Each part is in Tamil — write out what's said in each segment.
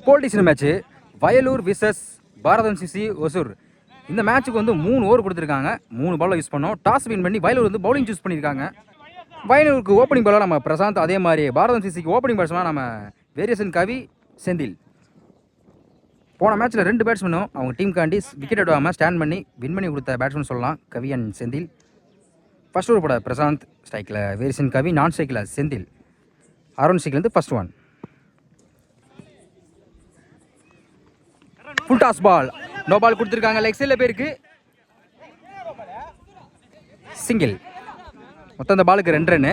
போல்டிஷன் மேட்ச்சு வயலூர் விசஸ் பாரதம் சிசி ஒசூர். இந்த மேட்ச்சுக்கு வந்து 3 ஓவர் கொடுத்துருக்காங்க. 3 பால் யூஸ் பண்ணோம். டாஸ் வின் பண்ணி வயலூர் வந்து பவுலிங் சூஸ் பண்ணியிருக்காங்க. வயலூருக்கு ஓப்பனிங் பாலாக நம்ம பிரசாந்த், அதே மாதிரி பாரதம் சிசிக்கு ஓப்பனிங் பேட்ஸ்மேனாக நம்ம வேரியேஷன் கவி, செந்தில். போன மேட்ச்சில் 2 பேட்ஸ்மேனும் அவங்க டீமுக்காண்டி விக்கெட் எடுக்காமல் ஸ்டாண்ட் பண்ணி வின் பண்ணி கொடுத்த பேட்ஸ்மேன் சொல்லலாம், Kavi and Senthil. First over போட பிரசாந்த், ஸ்ட்ரைக்கில் வேரியேஷன் கவி, நான் ஸ்ட்ரைக்கில் செந்தில். அரௌண்ட் ஸ்ட்ரைக்லேருந்து first one. Full toss ball, no ball கொடுத்துருக்காங்க. லெக் சைடில் பேருக்கு சிங்கிள். மொத்தம் அந்த பாலுக்கு 2 ரன்னு.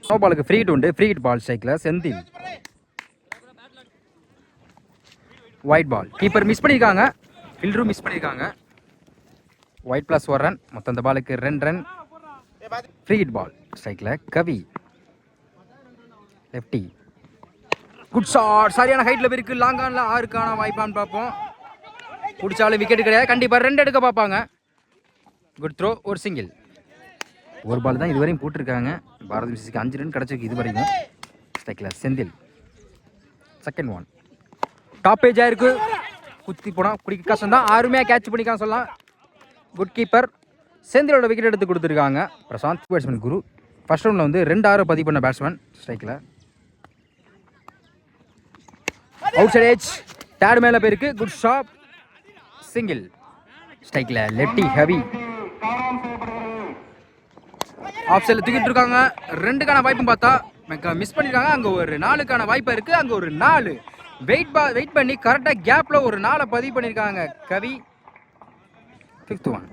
நோ பாலுக்கு ஃப்ரீ ஹிட் உண்டு. ஃப்ரீ ஹிட் பால் ஸ்ட்ரைக்கில் Senthil. Wide ball, keeper miss பண்ணியிருக்காங்க, ஃபீல்டரும் மிஸ் பண்ணியிருக்காங்க. Wide plus 1 run. மொத்தம் அந்த பாலுக்கு 2 ரன். ஃப்ரீ ஹிட் பால் ஸ்ட்ரைக்கில் கவி, லெஃப்டி. குட் ஷாட், சரியான ஹைட்டில் போயிருக்கு. லாங் ஆனில் 6க்கான வாய்ப்பான்னு பார்ப்போம். பிடிச்சாலும் விக்கெட் கிடையாது, கண்டிப்பாக 2 எடுக்க பார்ப்பாங்க. குட் த்ரோ, ஒரு சிங்கிள். ஒரு பால் தான் இதுவரையும் போட்டிருக்காங்க. பாரத சிசிக்கு 5 ரன் கிடச்சிருக்கு இது வரைக்கும். ஸ்ட்ரைக்கில் Senthil. Second one. Top page ஆயிருக்கு. குத்தி போனால் பிடிக்க கஷ்டம் தான். அருமையாக கேட்ச் பண்ணிக்கான்னு சொல்லலாம். Good keeper. செந்திலோட விக்கெட் எடுத்து கொடுத்துருக்காங்க. பிரசாந்த் பேட்ஸ்மேன் குரு. ஃபர்ஸ்ட் ரவுண்டில் வந்து 2 பதிவு பண்ண பேட்ஸ்மேன் ஸ்ட்ரைக்கில். அவுட் சைட் ஏஜ், தேர்ட் மேலே போயிருக்கு. Good shot, single. ஸ்ட்ரைக்கில் லெஃப்டி ஹெவி. ஆஃப் சைடில் தூக்கிட்டு இருக்காங்க. 2க்கான வாய்ப்பும் பார்த்தா மிஸ் பண்ணியிருக்காங்க. அங்கே ஒரு 4க்கான வாய்ப்பு இருக்குது. அங்கே ஒரு 4 வெயிட் பண்ணி கரெக்டாக கேப்பில் ஒரு 4 பதிவு பண்ணியிருக்காங்க கவி. 5th one.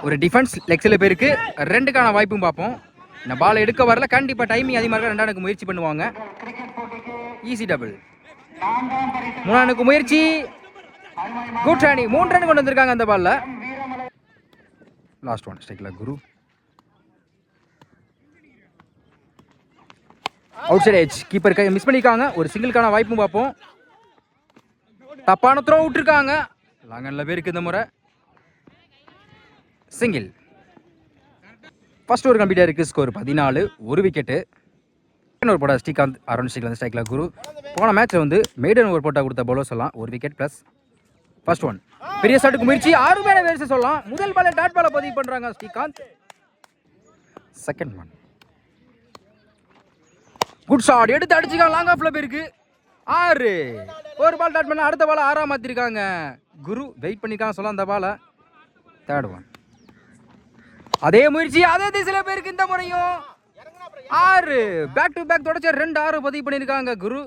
ஒரு டிஃபென்ஸ் லெக் சைடில் பேருக்கு 2க்கான வாய்ப்பும் பார்ப்போம். இந்த பால் எடுக்க வரல, கண்டிப்பாக டைமிங் அதிகமாக இருக்க 2 ரனுக்கு முயற்சி பண்ணுவாங்க. Easy double. 3 ரனுக்கு முயற்சி. குட் ராணி 3 ரன் கொண்டு வந்திருக்காங்க அந்த பால்ல. லாஸ்ட் ஒன் ஸ்ட்ரைக்கில் குரு. அவுட் சைட் ஏஜ், கீப்பர் கை மிஸ் பண்ணியிருக்காங்க. ஒரு சிங்கிள்கான வாய்ப்பும் பார்ப்போம். தப்பான த்ரோ விட்டுருக்காங்க. லாங்கன்ல பேருக்கு இந்த முறை சிங்கிள். ஃபர்ஸ்ட் ஓவர் கம்ப்ளீட்டாக இருக்குது. Score 14, 1 wicket. செகண்ட் ஓவர் போட ஸ்ரீகாந்த், அரௌண்ட் ஸ்ட்ரைக்கில் வந்து ஸ்ட்ரைக்கில் குரு. போன மேட்ச்சில் வந்து மெய்டன் ஓவர் போட்டால் கொடுத்த பவுலர் சொல்லலாம். 1 விக்கெட் ப்ளஸ். First one. பெரிய ஷாட்டுக்கு முயற்சி, 6 மேலே வேறு சொல்லலாம். முதல் பாலை டாட் பாலை பதிவு பண்ணுறாங்க Srikanth. Second one. Good shot, எடுத்து அடிச்சுக்காங்க. லாங் ஆஃப்ல போயிருக்கு. 6. ஒரு பால் டாட் பண்ண அடுத்த பாலை 6ஆக மாற்றிருக்காங்க குரு. வெயிட் பண்ணியிருக்காங்க சொல்லலாம் அந்த பாலை. Third one. அதே முயற்சி, அதே திசையில் போயிருக்கு இந்த முறையும். 6. பேக் டு பேக் தொடச்ச 2 6 பதிவு பண்ணியிருக்காங்க Guru.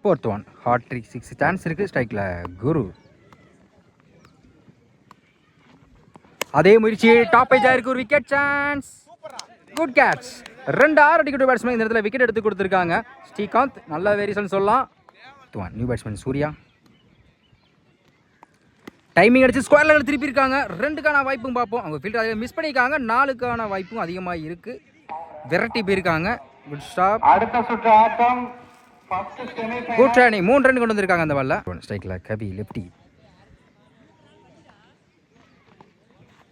Fourth one. Hat trick 6 chance இருக்குது ஸ்ட்ரைக்கில் குரு. அதே முயற்சி, டாப் பேஜ் ஆயிருக்கு. ஒரு விக்கெட் சான்ஸ். Good catch. 2 6 அடிக்கக்கூடிய பேட்ஸ்மேன் இந்த இடத்துல விக்கெட் எடுத்து கொடுத்துருக்காங்க ஸ்ரீகாந்த். நல்ல வேரியேஷன் சொல்லலாம். New batsman Surya. டைமிங் அடிச்சு ஸ்கொயர்ல திருப்பி இருக்காங்க. 2க்கான வாய்ப்பும் பார்ப்போம். அவங்க ஃபீல்டர் மிஸ் பண்ணியிருக்காங்க. 4க்கான வாய்ப்பும் அதிகமாக இருக்கு. விரட்டி போயிருக்காங்க. Good stop. அடுத்த சுற்று ஆட்டம். குட் ராணி 3 ரன் கொண்டு வந்திருக்காங்க அந்த பால்ல. ஸ்ட்ரைக்கில் கவி, லெஃப்டி.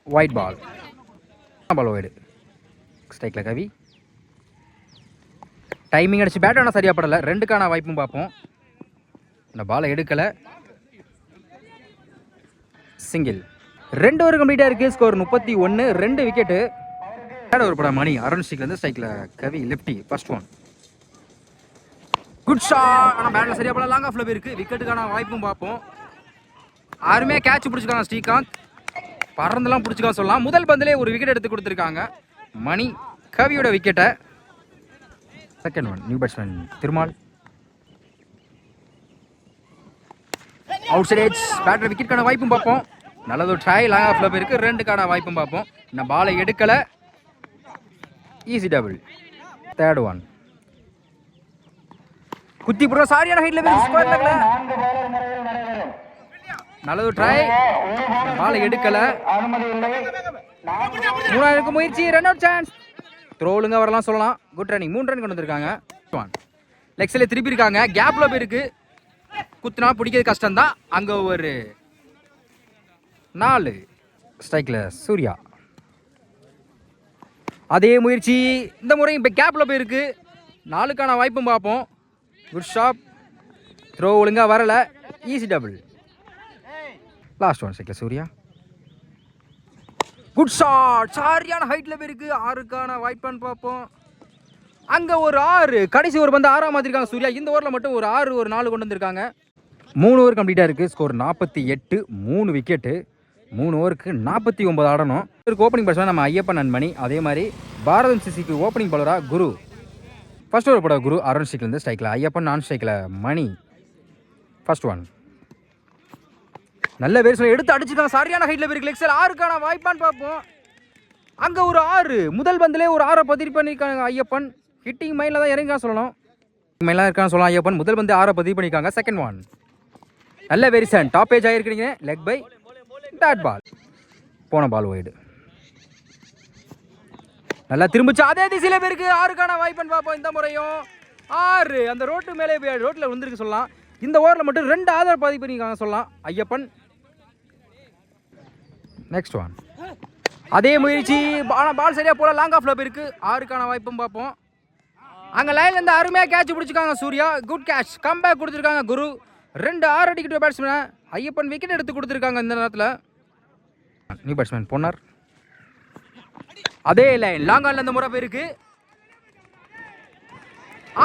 ஒயிட் பால், பால் ஒயிடு. ஸ்ட்ரைக்கில் கவி. டைமிங் அடிச்சு பேட் ஆனால் சரியா படலை. 2க்கான வாய்ப்பும் பார்ப்போம். இந்த பாலை எடுக்கலை. சிங்கிள். 2 ஓவர் கம்ப்ளீட்டாக இருக்குது. Score 31, 2 wicket. தேர்ட் ஓவர் பட மணி, அரௌண்ட் ஸ்ட்ரைக்லேருந்து ஸ்ட்ரைக்கில் Kavi, lefty. First one. Good shot, ஆனால் பேட்டில் சரியா படல. லாங் ஆஃப்ல போயிருக்கு. விக்கெட்டுக்கான வாய்ப்பும் பார்ப்போம். யாருமே கேட்ச் பிடிச்சிருக்காங்க ஸ்ரீகாந்த். பறந்தெல்லாம் பிடிச்சிக்கா சொல்லலாம். முதல் பந்திலே ஒரு விக்கெட் எடுத்து கொடுத்துருக்காங்க மணி. கவியோட விக்கெட்டை. Second one. New batsman Thirumal. Outside edge, batter விக்கெட்டுக்கான வாய்ப்பும் பார்ப்போம். நல்லது ட்ரை. லாங் ஆஃப்ல போயிருக்கு. 2க்கான வாய்ப்பும் பார்ப்போம். இந்த பாலை எடுக்கலை. Easy double. Third one. குத்தி போடுற சாரியான ஹைட்ல போயிருக்கு. நல்லது ட்ரை. பாலை எடுக்கலை. 3 முயற்சி. Run out chance. த்ரோலுங்க வரலாம் சொல்லலாம். Good running. 3 ரன் கொண்டு வந்திருக்காங்க. லெக் சைடில் திருப்பி இருக்காங்க. கேப்ல போயிருக்கு. குத்துனா பிடிக்கிறது கஷ்டம் தான். அங்க ஒரு 4. ஸ்ட்ரைக்கில் சூர்யா. அதே முயற்சி. இந்த முறையும் இப்போ கேப்ல போயிருக்கு. 4க்கான வாய்ப்பும் பார்ப்போம். Good shop. த்ரோ ஒழுங்காக வரலை. Easy double. Last one cycle Surya. Good shot. சரியான ஹைட்டில் போயிருக்கு. 6க்கான வாய்ப்பான்னு பார்ப்போம். அங்கே ஒரு 6. கடைசி ஒரு பந்து 6 மாற்றிருக்காங்க சூர்யா. இந்த ஓவரில் மட்டும் ஒரு 6 ஒரு 4 கொண்டு வந்திருக்காங்க. 3 ஓவர் கம்ப்ளீட்டாக இருக்குது. ஸ்கோர் 48. 3 விக்கெட்டு. 3 ஓவருக்கு 49 ஆடணும். இவருக்கு ஓப்பனிங் பேட்ஸ்மேன் நம்ம ஐயப்பன் அண்ட் மணி. அதே மாதிரி பாரதம் சிசிக்கு ஓப்பனிங் பவுலராக குரு. ஃபர்ஸ்ட் ஓவர் போட குரு அரௌண்ட் ஸ்ட்ரைக்லேருந்து ஸ்ட்ரைக்கில் ஐயப்பன், நான் ஸ்ட்ரைக்கில் மணி. ஃபர்ஸ்ட் ஒன் நல்ல பேர் எடுத்து அடிச்சுக்கலாம். சரியான ஹைட்டில் போயிருக்கு. லெக்ஸில் 6க்கான வாய்ப்பான்னு பார்ப்போம். அங்கே ஒரு 6. முதல் பந்திலே ஒரு 6 பதிவு பண்ணியிருக்காங்க ஐயப்பன். ஹிட்டிங் மைண்டில் தான் இறங்கி சொல்லணும். மைலாம் இருக்கான்னு சொல்லலாம் ஐயப்பன். முதல் பந்து 6 பதிவு பண்ணியிருக்காங்க. செகண்ட் ஒன் நல்ல வெரிசன். டாப் ஏஜ் ஆகிருக்கிறீங்க. Leg bye dot ball. போன பால் ஒய்டு. நல்லா திரும்பிச்சு. அதே திசையில் பேருக்கு 6க்கான வாய்ப்புன்னு பார்ப்போம். இந்த முறையும் 6. அந்த ரோட்டு மேலே ரோட்டில் விழுந்திருக்கு சொல்லலாம். இந்த ஓவரில் மட்டும் 2 ஆதரவு பதிவு பண்ணியிருக்காங்க சொல்லலாம் ஐயப்பன். நெக்ஸ்ட் ஒன் அதே முயற்சி. பால் சரியாக போல. லாங் ஆஃப்ல போயிருக்கு. 6க்கான வாய்ப்பும் பார்ப்போம். அங்கே லைன்லேருந்து அருமையாக கேட்ச் பிடிச்சிருக்காங்க சூர்யா. Good catch. கம்பேக் கொடுத்துருக்காங்க குரு. 2 6 அடிக்கிற பேட்ஸ்மேன் ஐயப்பன் விக்கெட் எடுத்து கொடுத்துருக்காங்க இந்த நேரத்தில். New batsman Ponnar. அதே லைன் லாங் ஆன்ல இந்த முறை போயிருக்கு.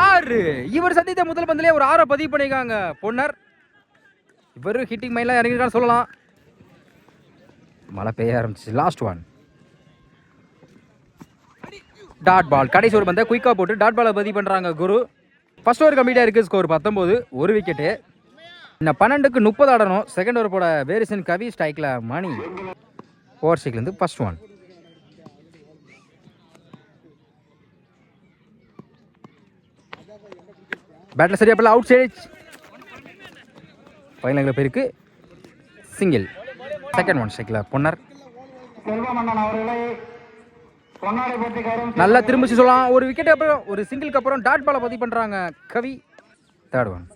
6. இவர் சந்தித்த முதல் பந்திலே ஒரு 6 பதிவு பண்ணியிருக்காங்க பொன்னர். இவர் ஹிட்டிங் மைண்டில் இறங்கிருக்கான்னு சொல்லலாம். மழை பெய்ய ஆரம்பிச்சு. Last one dot ball. கடைசி ஒரு பந்தை குயிக்காக போட்டு டாட் பாலை பதிவு பண்ணுறாங்க குரு. ஃபர்ஸ்ட் ஓவர் கம்ப்ளீட்டாக இருக்குது. ஸ்கோர் 19. 1 விக்கெட்டு. இன்னும் 12க்கு 30 ஆடணும். செகண்ட் ஓவர் போட வேரிசன் கவி ஸ்ட்ரைக்கில் மணி. ஓவர் ஸ்ட்ரைக்லேருந்து ஃபர்ஸ்ட் ஒன் பேட்டில் சரியா போல. Out side. ஃபைனலில் போயிருக்கு. சிங்கிள். செகண்ட் ஒன் ஸ்ட்ரைக்கில் பொன்னர். நல்லா திரும்பிச்சு சொல்லலாம். ஒரு விக்கெட் அப்புறம் ஒரு சிங்கிளுக்கு அப்புறம் டாட் பாலை பதிவு பண்ணுறாங்க கவி. தேர்ட் ஒன்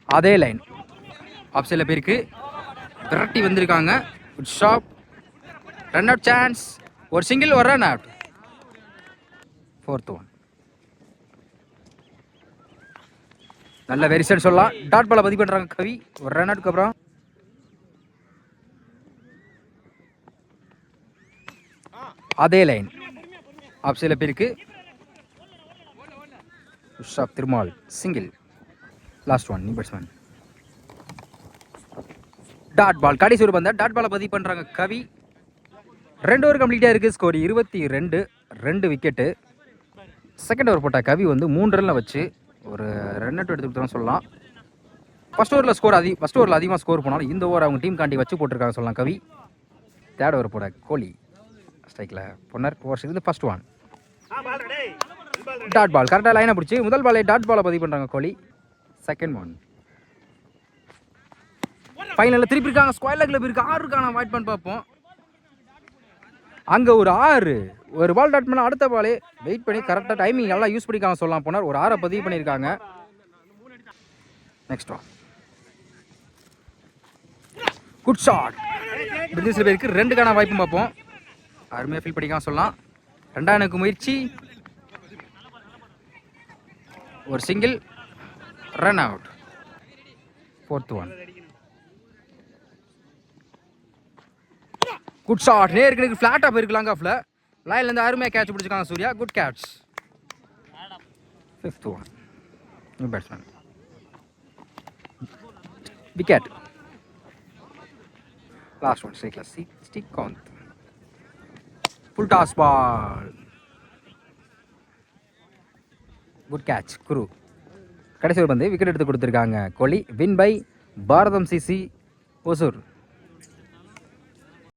அதே லைன் ஆஃப் சைடில் போயிருக்கு. விரட்டி வந்திருக்காங்க. Good shop. Run out chance. ஒரு சிங்கிள் ஒரு ரன் அவுட். ஃபோர்த் ஒன் நல்ல வெரிசன் சொல்லலாம். டாட் பாலை பதிவு பண்ணுறாங்க கவி. ஒரு ரன் அவுட்க்கு அப்புறம் அதே லைன் ஆஃப் சைடில் போயிருக்கு. Sharp Thirumal single. Last one new batsman. Dot ball. கடைசி ஒரு பந்தா டாட் பாலை பதிவு பண்ணுறாங்க கவி. 2 ஓவர் கம்ப்ளீட்டாக இருக்குது. ஸ்கோர் 22. 2 விக்கெட்டு. செகண்ட் ஓவர் போட்ட கவி வந்து 3 ரனில் வச்சு ஒரு ரன் அவுட் எடுத்துக்கிட்டு சொல்லலாம். ஃபர்ஸ்ட் ஓவரில் அதிகமாக ஸ்கோர் போனாலும் இந்த ஓவர் அவங்க டீம் காண்டி வச்சு போட்டிருக்காங்க சொல்லலாம் கவி. தேர்ட் ஓவர் போட கோலி ஸ்ட்ரைக்கில் பொன்னர். ஓவர் இது ஃபர்ஸ்ட் ஒன் டாட் பால். கரெக்டாக லைனை பிடிச்சி முதல் பாலை டாட் பாலை பதிவு பண்ணுறாங்க கோலி. செகண்ட் ஒன் ஃபைனலில் திருப்பி இருக்காங்க. ஸ்கொயர் லெக்கில் போயிருக்கு. 6க்கான வாய்ட் பண்ண பார்ப்போம். அங்கே ஒரு 6. ஒரு பால் டாட் பண்ண அடுத்த பாலே வெயிட் பண்ணி கரெக்டாக டைமிங் நல்லா யூஸ் பண்ணிக்காங்க சொல்லலாம் போனார். ஒரு 6 பதிவு பண்ணியிருக்காங்க. Next one good shot. பிரிட்டிஷில் பேருக்கு 2க்கான வாய்ப்பும் பார்ப்போம். அருமையாக ஃபீல் பண்ணிக்காம சொல்லலாம். 2வது முயற்சி. ஒரு single run out. Fourth one good shot. நேருக்கு ஃப்ளாட்டாக போயிருக்கு. லாங் ஆஃப்ல லைன்லேருந்து அருமையாக கேட்ச் பிடிச்சிருக்காங்க Surya. Good catch. Fifth one new batsman. Wicket. Last one ஸ்ட்ரைக்கில் ஸ்டிக் ஆன். Full toss ball. Good catch Guru. கடைசி ஒரு பந்து விக்கெட் எடுத்து கொடுத்துருக்காங்க Kohli. Win by Bharatham CC Hosur.